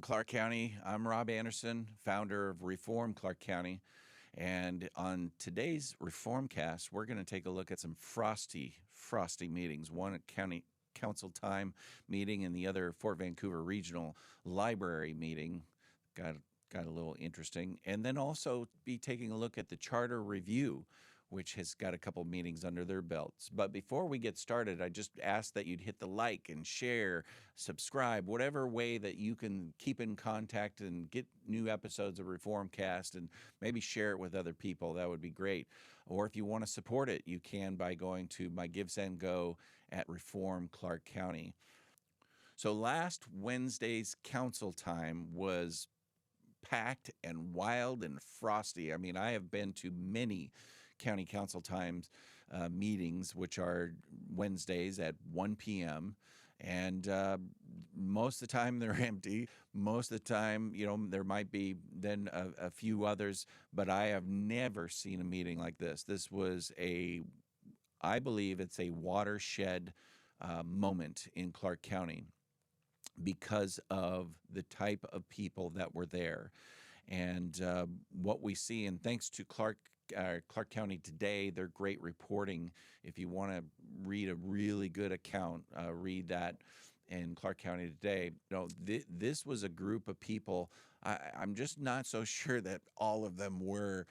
Clark County. I'm Rob Anderson, founder of Reform Clark County. And on today's Reformcast, we're going to take a look at some frosty meetings. One at County Council time meeting and the other Fort Vancouver Regional Library meeting. Got a little interesting. And then also be taking a look at the Charter Review, which has got a couple meetings under their belts. But before we get started, I just ask that you'd hit the like and share, subscribe, whatever way that you can keep in contact and get new episodes of Reformcast, and maybe share it with other people. That would be great. Or if you want to support it, you can by going to my Give, Send, Go at Reform Clark County. So last Wednesday's council time was packed and wild and frosty. I mean, I have been to many county council times meetings, which are Wednesdays at 1 p.m. And most of the time they're empty. Most of the time, there might be then a few others, but I have never seen a meeting like this. This was I believe it's a watershed moment in Clark County because of the type of people that were there. And what we see, and thanks to Clark County Today, their great reporting. If you want to read a really good account, read that in Clark County Today. This was a group of people. I'm just not so sure that all of them were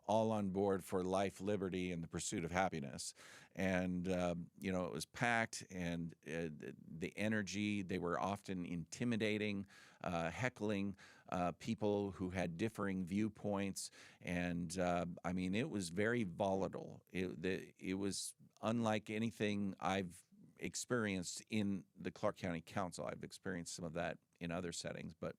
all on board for life, liberty, and the pursuit of happiness. And, it was packed, and the energy, they were often intimidating, heckling people who had differing viewpoints. And, it was very volatile. It was unlike anything I've experienced in the Clark County Council. I've experienced some of that in other settings, but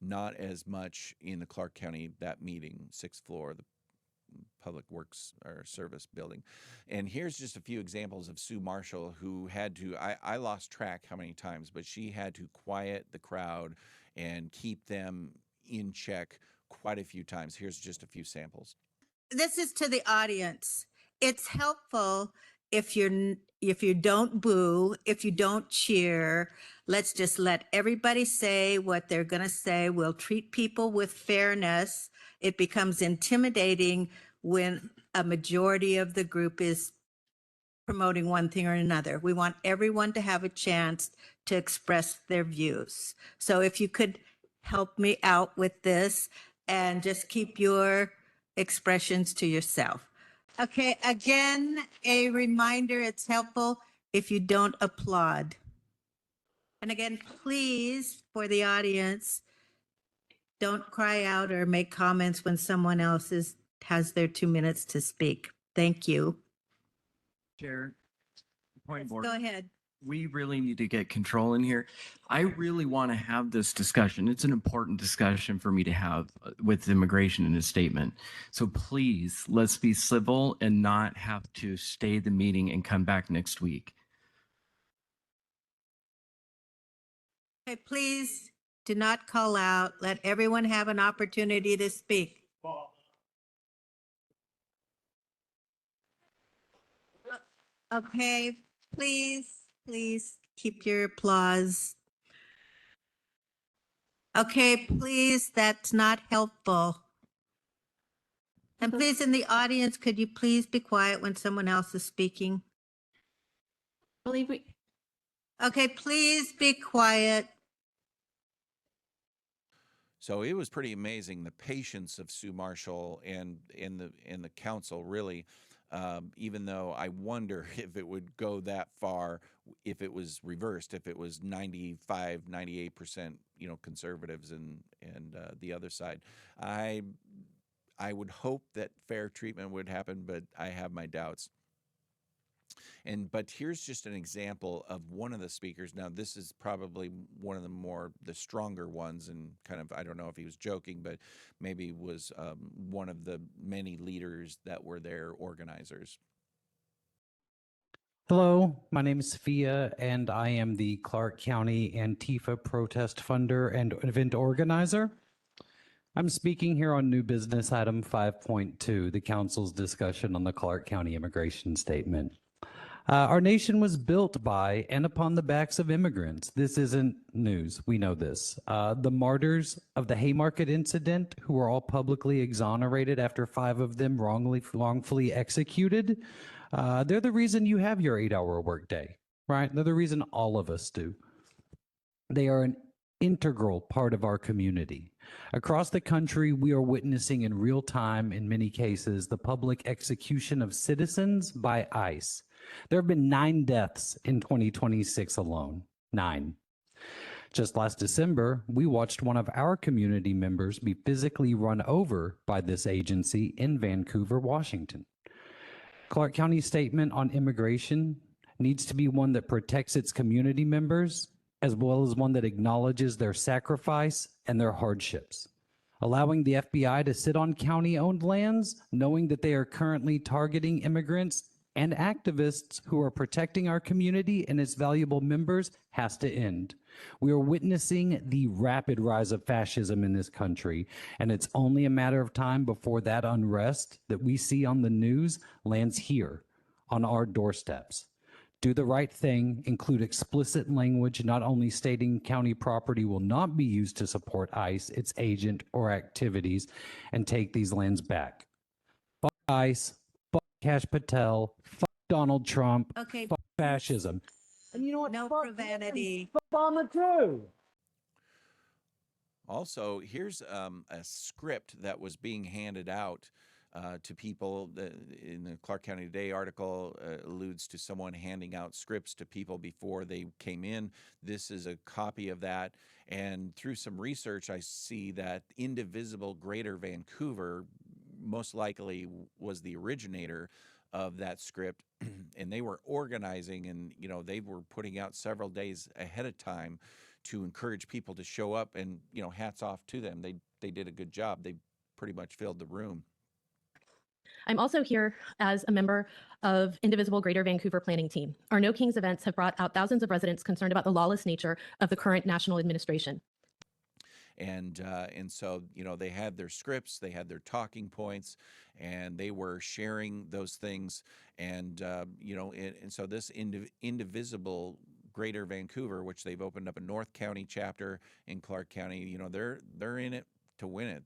not as much in the Clark County, that meeting, 6th floor, the Public Works or Service building. And here's just a few examples of Sue Marshall, who had to, I lost track how many times, but she had to quiet the crowd and keep them in check quite a few times. Here's just a few samples. This is to the audience. It's helpful if you don't boo, if you don't cheer. Let's just let everybody say what they're going to say. We'll treat people with fairness. It becomes intimidating when a majority of the group is promoting one thing or another. We want everyone to have a chance to express their views. So if you could help me out with this and just keep your expressions to yourself. Okay, again, a reminder, it's helpful if you don't applaud. And again, please, for the audience, don't cry out or make comments when someone else has their 2 minutes to speak. Thank you. Chair, point of order. Go ahead. We really need to get control in here. I really want to have this discussion. It's an important discussion for me to have with immigration in a statement. So please, let's be civil and not have to stay the meeting and come back next week. Okay, please do not call out. Let everyone have an opportunity to speak. Okay, please keep your applause. Okay, please, that's not helpful. And please, in the audience, could you please be quiet when someone else is speaking? Okay, please be quiet. So it was pretty amazing, the patience of Sue Marshall and in the council, really. Even though I wonder if it would go that far if it was reversed, if it was 95, 98%, conservatives and the other side. I would hope that fair treatment would happen, but I have my doubts. But here's just an example of one of the speakers. Now, this is probably one of the stronger ones, and kind of, I don't know if he was joking, but maybe was one of the many leaders that were there, organizers. Hello, my name is Sophia, and I am the Clark County Antifa protest funder and event organizer. I'm speaking here on new business item 5.2, the council's discussion on the Clark County immigration statement. Our nation was built by and upon the backs of immigrants. This isn't news. We know this. The martyrs of the Haymarket incident, who were all publicly exonerated after 5 of them wrongfully executed, they're the reason you have your 8-hour workday, right? They're the reason all of us do. They are an integral part of our community. Across the country, we are witnessing in real time, in many cases, the public execution of citizens by ICE. There have been 9 deaths in 2026 alone. 9. Just last December, we watched one of our community members be physically run over by this agency in Vancouver, Washington. Clark County's statement on immigration needs to be one that protects its community members, as well as one that acknowledges their sacrifice and their hardships. Allowing the FBI to sit on county-owned lands, knowing that they are currently targeting immigrants and activists who are protecting our community and its valuable members, has to end. We are witnessing the rapid rise of fascism in this country, and it's only a matter of time before that unrest that we see on the news lands here on our doorsteps. Do the right thing, include explicit language not only stating county property will not be used to support ICE, its agent, or activities, and take these lands back. Fuck ICE, fuck Kash Patel, fuck Donald Trump, Okay, fuck fascism. And you know what? no Fuck profanity. Obama too. Also, here's a script that was being handed out to people. In the Clark County Today article alludes to someone handing out scripts to people before they came in. This is a copy of that. And through some research, I see that Indivisible Greater Vancouver most likely was the originator of that script. And they were organizing, and they were putting out several days ahead of time to encourage people to show up, and hats off to them. They did a good job. They pretty much filled the room. I'm also here as a member of Indivisible Greater Vancouver Planning Team. Our No Kings events have brought out thousands of residents concerned about the lawless nature of the current national administration. And so they had their scripts, they had their talking points, and they were sharing those things. And and so this Indivisible Greater Vancouver, which they've opened up a North County chapter in Clark County, they're in it to win it.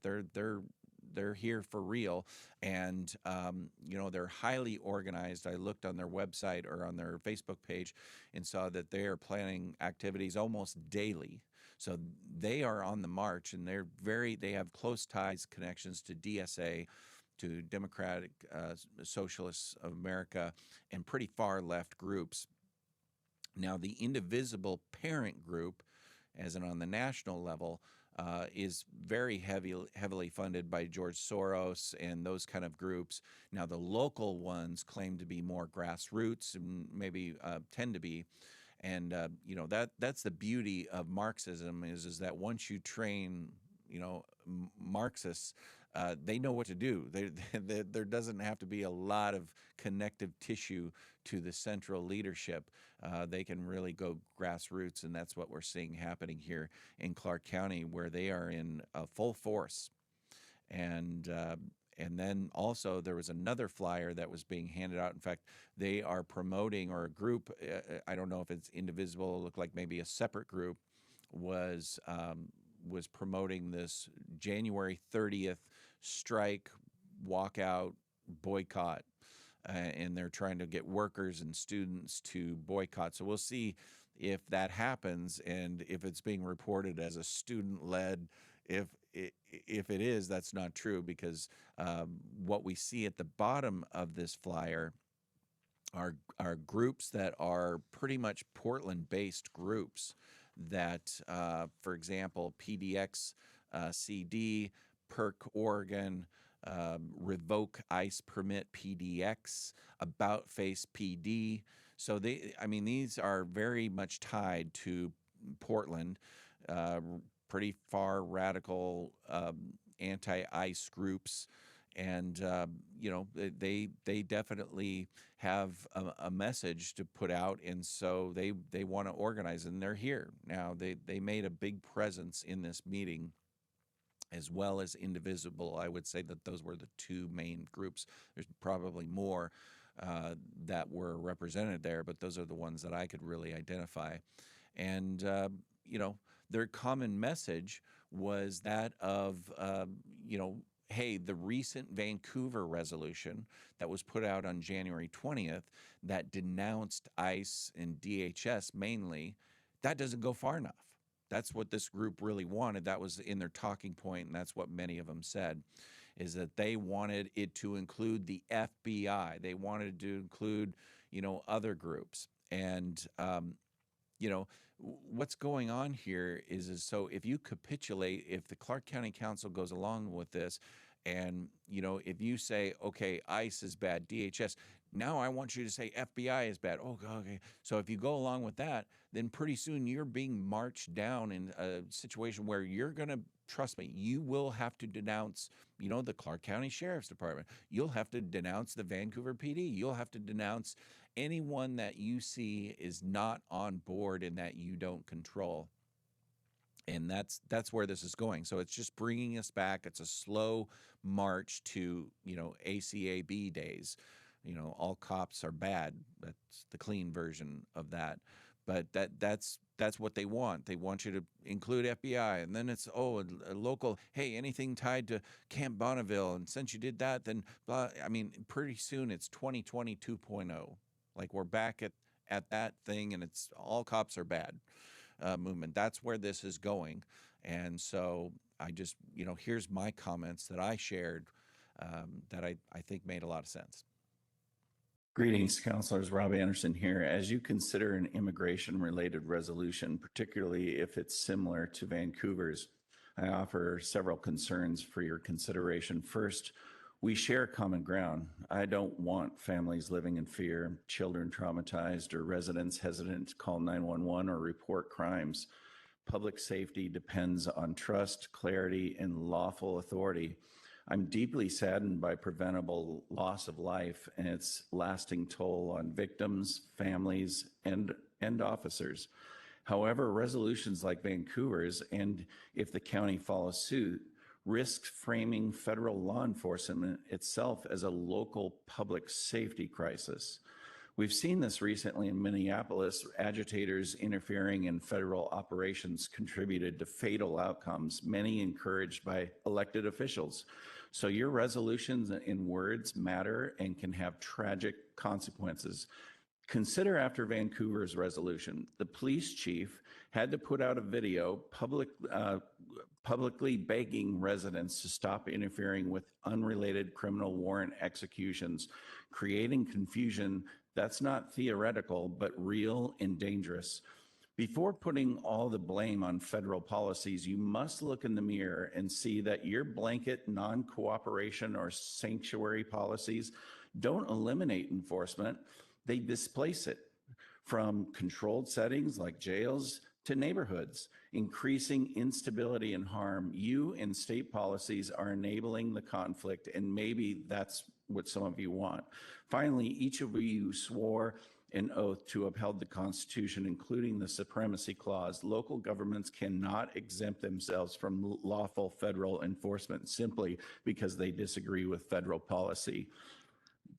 They're here for real, and they're highly organized. I looked on their website or on their Facebook page and saw that they are planning activities almost daily. So they are on the march, and they have close ties, connections to DSA, to Democratic Socialists of America, and pretty far left groups. Now, the Indivisible parent group, as in on the national level, is very heavily funded by George Soros and those kind of groups. Now, the local ones claim to be more grassroots, and maybe tend to be. And that's the beauty of Marxism is that once you train Marxists, they know what to do. There doesn't have to be a lot of connective tissue to the central leadership. They can really go grassroots, and that's what we're seeing happening here in Clark County, where they are in full force. And then also there was another flyer that was being handed out. In fact, they are promoting, or a group, I don't know if it's Indivisible, it looked like maybe a separate group, was promoting this January 30th strike, walkout, boycott. And they're trying to get workers and students to boycott. So we'll see if that happens, and if it's being reported as a student-led. If it is, that's not true, because what we see at the bottom of this flyer are groups that are pretty much Portland-based groups that, for example, PDX CD, PERC Oregon, Revoke ICE Permit PDX, About Face PD. So these are very much tied to Portland, pretty far radical anti-ICE groups, and they definitely have a message to put out, and so they want to organize, and they're here now. They made a big presence in this meeting, as well as Indivisible. I would say that those were the two main groups. There's probably more. that were represented there, but those are the ones that I could really identify. And, their common message was that of, hey, the recent Vancouver resolution that was put out on January 20th that denounced ICE and DHS mainly, that doesn't go far enough. That's what this group really wanted. That was in their talking point, and that's what many of them said, is that they wanted it to include the FBI. They wanted to include, other groups. And, what's going on here is so if you capitulate, if the Clark County Council goes along with this, and if you say, okay, ICE is bad, DHS, now I want you to say FBI is bad. Oh, okay. So if you go along with that, then pretty soon you're being marched down in a situation where you're going to, trust me, you will have to denounce, the Clark County Sheriff's Department. You'll have to denounce the Vancouver PD. You'll have to denounce anyone that you see is not on board and that you don't control. And that's where this is going. So it's just bringing us back. It's a slow march to, ACAB days. All cops are bad. That's the clean version of that. But that's what they want. They want you to include FBI, and then it's a local. Hey, anything tied to Camp Bonneville, and since you did that, then blah. I mean, pretty soon it's 2020 2.0. Like we're back at that thing, and it's all cops are bad movement. That's where this is going, and so I just here's my comments that I shared that I think made a lot of sense. Greetings, Councilors. Rob Anderson here. As you consider an immigration-related resolution, particularly if it's similar to Vancouver's, I offer several concerns for your consideration. First, we share common ground. I don't want families living in fear, children traumatized, or residents hesitant to call 911 or report crimes. Public safety depends on trust, clarity, and lawful authority. I'm deeply saddened by preventable loss of life and its lasting toll on victims, families, and officers. However, resolutions like Vancouver's, and if the county follows suit, risk framing federal law enforcement itself as a local public safety crisis. We've seen this recently in Minneapolis. Agitators interfering in federal operations contributed to fatal outcomes, many encouraged by elected officials. So your resolutions in words matter and can have tragic consequences. Consider after Vancouver's resolution, the police chief had to put out a video publicly begging residents to stop interfering with unrelated criminal warrant executions, creating confusion that's not theoretical, but real and dangerous. Before putting all the blame on federal policies, you must look in the mirror and see that your blanket non-cooperation or sanctuary policies don't eliminate enforcement, they displace it from controlled settings like jails to neighborhoods, increasing instability and harm. You and state policies are enabling the conflict, and maybe that's what some of you want. Finally, each of you swore an oath to uphold the Constitution, including the Supremacy Clause. Local governments cannot exempt themselves from lawful federal enforcement simply because they disagree with federal policy.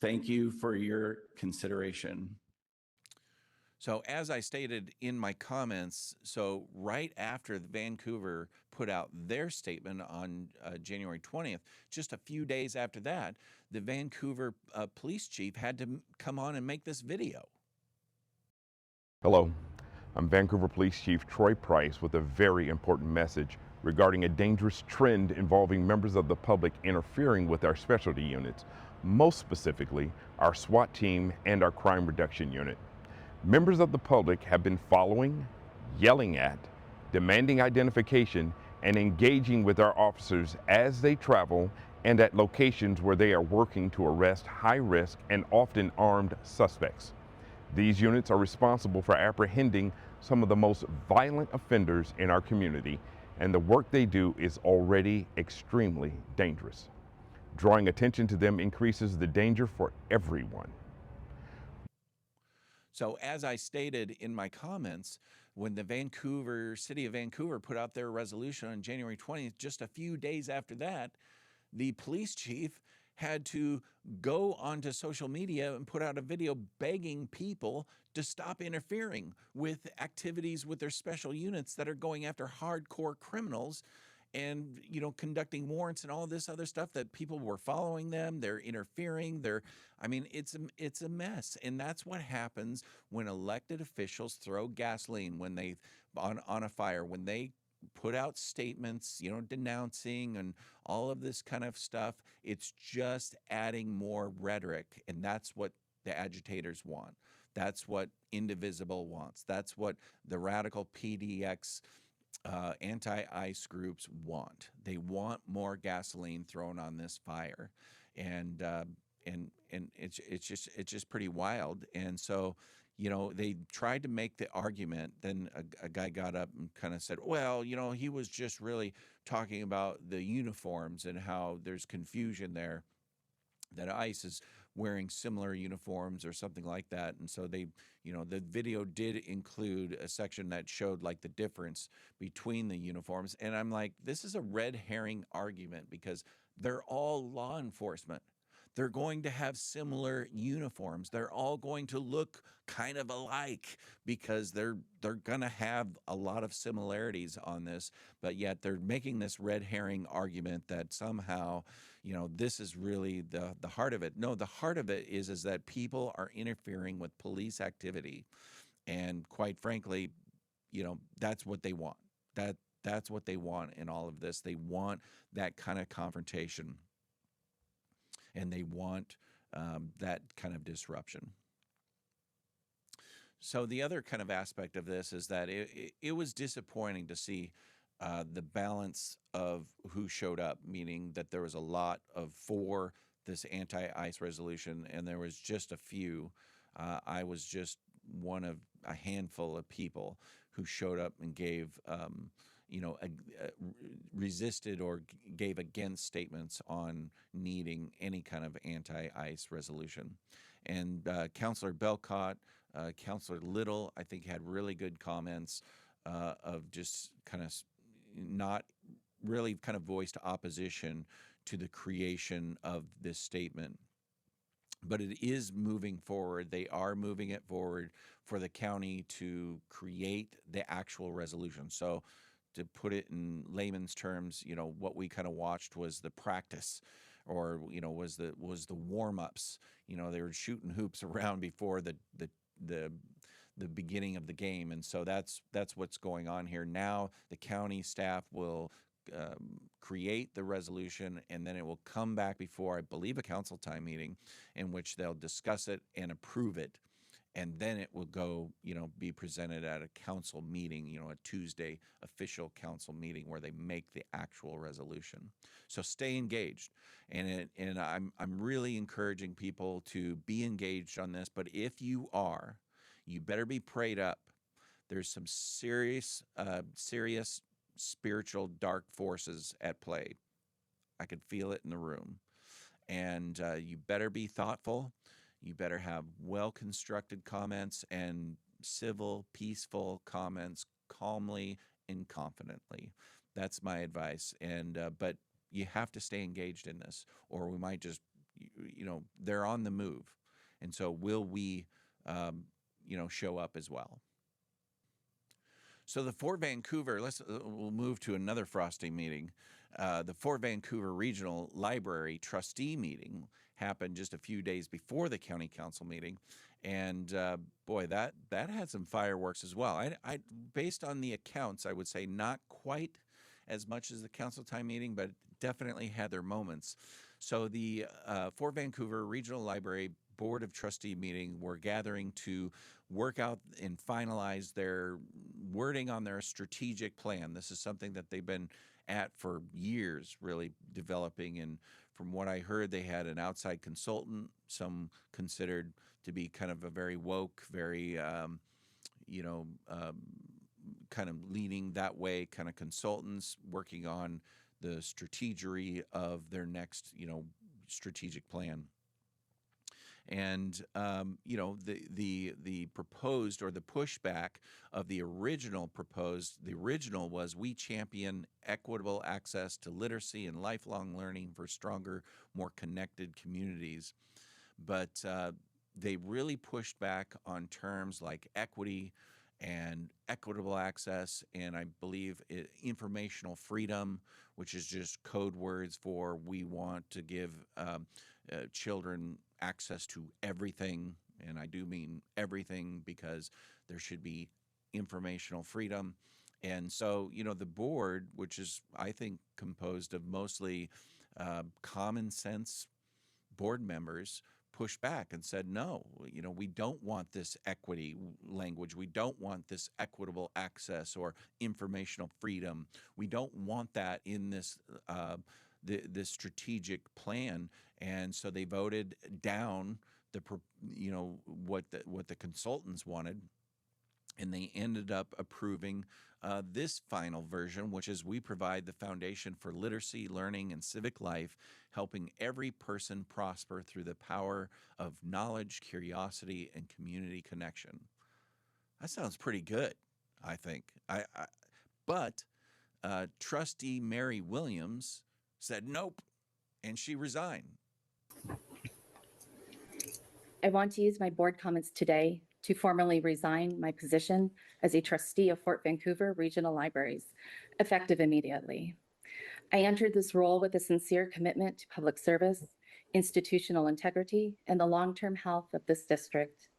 Thank you for your consideration. So as I stated in my comments, so right after Vancouver put out their statement on January 20th, just a few days after that, the Vancouver police chief had to come on and make this video. Hello, I'm Vancouver Police Chief Troy Price with a very important message regarding a dangerous trend involving members of the public interfering with our specialty units, most specifically our SWAT team and our crime reduction unit. Members of the public have been following, yelling at, demanding identification, and engaging with our officers as they travel and at locations where they are working to arrest high-risk and often armed suspects. These units are responsible for apprehending some of the most violent offenders in our community, and the work they do is already extremely dangerous. Drawing attention to them increases the danger for everyone. So as I stated in my comments, when the city of Vancouver put out their resolution on January 20th, just a few days after that, the police chief had to go onto social media and put out a video begging people to stop interfering with activities with their special units that are going after hardcore criminals and, conducting warrants and all this other stuff, that people were following them, they're interfering, it's a mess. And that's what happens when elected officials throw gasoline on a fire, when they put out statements, denouncing and all of this kind of stuff. It's just adding more rhetoric, and that's what the agitators want. That's what Indivisible wants. That's what the radical PDX anti-ICE groups want. They want more gasoline thrown on this fire, and it's just pretty wild. And so, they tried to make the argument. Then a guy got up and kind of said, well, he was just really talking about the uniforms and how there's confusion there, that ICE is wearing similar uniforms or something like that. And so they, the video did include a section that showed like the difference between the uniforms. And I'm like, this is a red herring argument, because they're all law enforcement. They're going to have similar uniforms. They're all going to look kind of alike, because they're going to have a lot of similarities on this, but yet they're making this red herring argument that somehow, this is really the heart of it. No, the heart of it is that people are interfering with police activity, and quite frankly, that's what they want. That's what they want in all of this. They want that kind of confrontation, and they want that kind of disruption. So the other kind of aspect of this is that it was disappointing to see the balance of who showed up, meaning that there was a lot for this anti-ICE resolution, and there was just a few. I was just one of a handful of people who showed up and gave resisted or gave against statements on needing any kind of anti-ICE resolution. And Councilor Belcott, Councilor Little, I think, had really good comments of just kind of not really kind of voiced opposition to the creation of this statement. But it is moving forward. They are moving it forward for the county to create the actual resolution. So to put it in layman's terms, what we kind of watched was the practice, or was the warm-ups. They were shooting hoops around before the beginning of the game, and so that's what's going on here. Now the county staff will create the resolution, and then it will come back before, I believe, a council time meeting, in which they'll discuss it and approve it. And then it will go, be presented at a council meeting, a Tuesday official council meeting where they make the actual resolution. So stay engaged. And I'm really encouraging people to be engaged on this. But if you are, you better be prayed up. There's some serious spiritual dark forces at play. I could feel it in the room. And you better be thoughtful. You better have well-constructed comments and civil, peaceful comments, calmly and confidently. That's my advice. And but you have to stay engaged in this, or we might just, they're on the move. And so will we, show up as well? So the Fort Vancouver, we'll move to another Frosty meeting. The Fort Vancouver Regional Library trustee meeting happened just a few days before the county council meeting, and boy, that had some fireworks as well. I based on the accounts, I would say not quite as much as the council time meeting, but definitely had their moments. So the Fort Vancouver Regional Library Board of Trustee meeting were gathering to work out and finalize their wording on their strategic plan. This is something that they've been at for years, really developing. And from what I heard, they had an outside consultant, some considered to be kind of a very woke, very, kind of leaning that way, kind of consultants working on the strategery of their next, strategic plan. And the proposed, or the pushback of the original proposed, the original was, we champion equitable access to literacy and lifelong learning for stronger, more connected communities. But they really pushed back on terms like equity and equitable access, and I believe informational freedom, which is just code words for, we want to give children access to everything. And I do mean everything, because there should be informational freedom. And so, the board, which is, I think, composed of mostly common sense board members, pushed back and said, no, we don't want this equity language. We don't want this equitable access or informational freedom. We don't want that in this this strategic plan. And so they voted down what the consultants wanted, and they ended up approving this final version, which is, we provide the foundation for literacy, learning, and civic life, helping every person prosper through the power of knowledge, curiosity, and community connection. That sounds pretty good, I think. But Trustee Mary Williams said nope, and she resigned. I want to use my board comments today to formally resign my position as a trustee of Fort Vancouver Regional Libraries, effective immediately. I entered this role with a sincere commitment to public service, institutional integrity, and the long-term health of this district.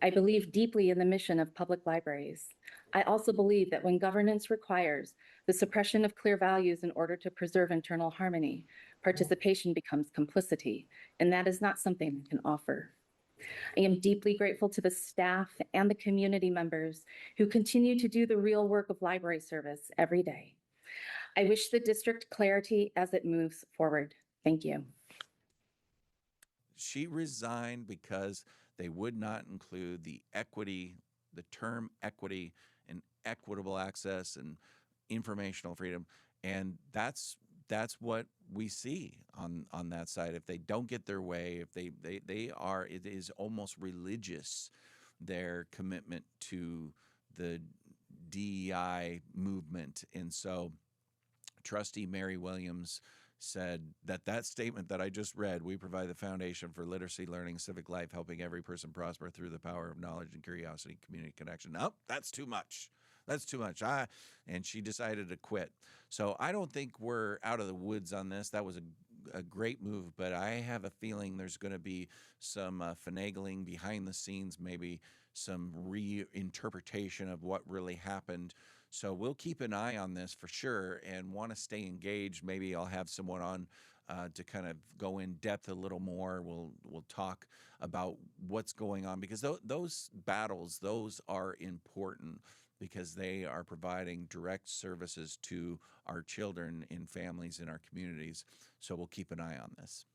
I believe deeply in the mission of public libraries. I also believe that when governance requires the suppression of clear values in order to preserve internal harmony, participation becomes complicity, and that is not something I can offer. I am deeply grateful to the staff and the community members who continue to do the real work of library service every day. I wish the district clarity as it moves forward. Thank you. She resigned because they would not include the term equity and equitable access and informational freedom. And that's what we see on that side. If they don't get their way, if it is almost religious, their commitment to the DEI movement. And so Trustee Mary Williams said that statement that I just read, we provide the foundation for literacy, learning, civic life, helping every person prosper through the power of knowledge and curiosity, community connection. Nope, that's too much. That's too much. And she decided to quit. So I don't think we're out of the woods on this. That was a great move, but I have a feeling there's going to be some finagling behind the scenes, maybe some reinterpretation of what really happened. So we'll keep an eye on this for sure and want to stay engaged. Maybe I'll have someone on to kind of go in depth a little more. We'll talk about what's going on, because those battles, those are important, because they are providing direct services to our children and families in our communities. So we'll keep an eye on this.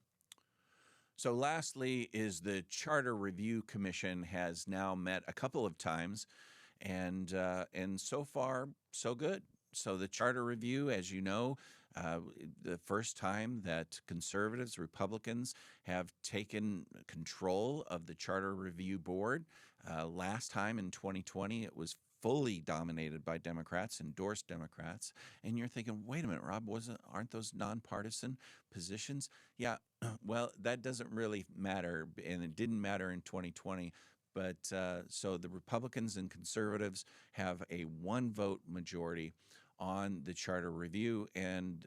So lastly is the Charter Review Commission has now met a couple of times, and so far, so good. So the Charter Review, as you know, the first time that conservatives, Republicans have taken control of the Charter Review Board. Last time in 2020, it was fully dominated by Democrats, endorsed Democrats. And you're thinking, wait a minute, Rob, aren't those nonpartisan positions? Yeah, well, that doesn't really matter, and it didn't matter in 2020. But so the Republicans and conservatives have a 1-vote majority on the Charter Review, and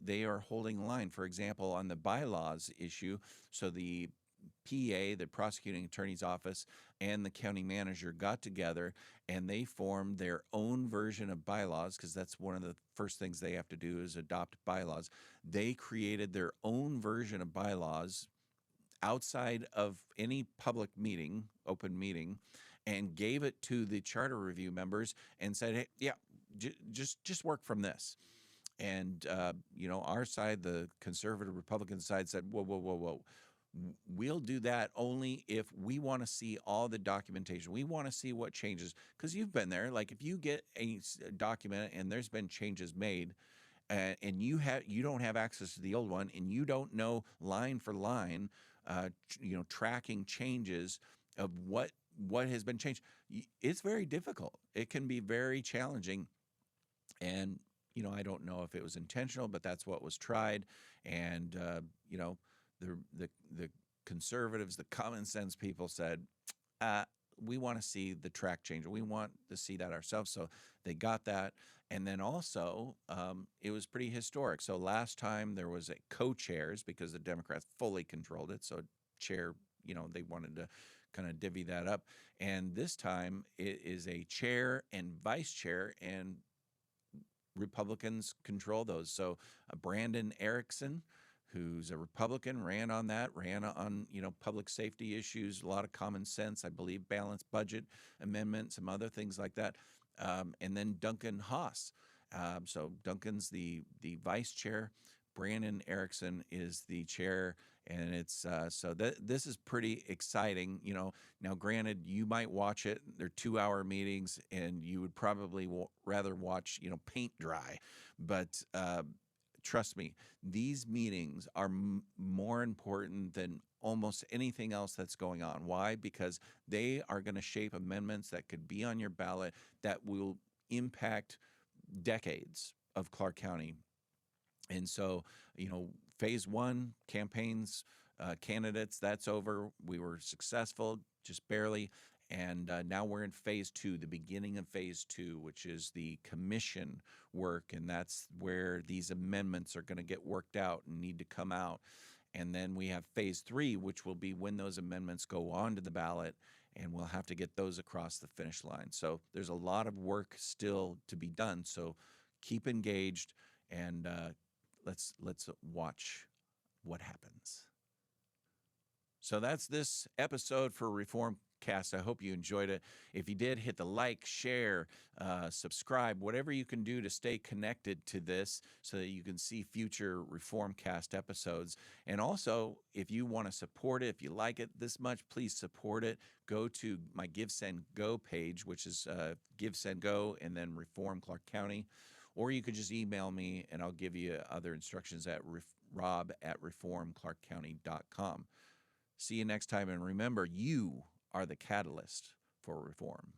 they are holding the line. For example, on the bylaws issue, so the PA, the prosecuting attorney's office, and the county manager got together and they formed their own version of bylaws, because that's one of the first things they have to do is adopt bylaws. They created their own version of bylaws outside of any public meeting, open meeting, and gave it to the Charter Review members and said, hey, yeah, just work from this. And, our side, the conservative Republican side, said, whoa. We'll do that only if we want to see all the documentation. We want to see what changes, because you've been there. Like, if you get a document and there's been changes made, and you don't have access to the old one, and you don't know line for line tracking changes of what has been changed. It's very difficult. It can be very challenging. And, I don't know if it was intentional, but that's what was tried. And, the conservatives, the common sense people said, we want to see the track change. We want to see that ourselves. So they got that. And then also, it was pretty historic. So last time there was a co-chairs because the Democrats fully controlled it. So chair, they wanted to kind of divvy that up. And this time it is a chair and vice chair, and Republicans control those. So Brandon Erickson, who's a Republican, ran on public safety issues, a lot of common sense, I believe, balanced budget amendment, some other things like that. And then Duncan Haas. So Duncan's the vice chair. Brandon Erickson is the chair. And it's this is pretty exciting. Now granted, you might watch it. They're 2-hour meetings, and you would probably rather watch, paint dry. But trust me, these meetings are more important than almost anything else that's going on. Why? Because they are going to shape amendments that could be on your ballot that will impact decades of Clark County. And so, phase one campaigns, candidates, that's over. We were successful, just barely. And now we're in phase two, the beginning of phase two, which is the commission work. And that's where these amendments are going to get worked out and need to come out. And then we have phase three, which will be when those amendments go onto the ballot, and we'll have to get those across the finish line. So there's a lot of work still to be done. So keep engaged, and let's watch what happens. So that's this episode for Reformcast. I hope you enjoyed it. If you did, hit the like, share, subscribe, whatever you can do to stay connected to this so that you can see future Reformcast episodes. And also, if you want to support it, if you like it this much, please support it. Go to my Give, Send, Go page, which is Give, Send, Go, and then Reform Clark County. Or you could just email me, and I'll give you other instructions at rob@reformclarkcounty.com. See you next time, and remember, you are the catalyst for reform.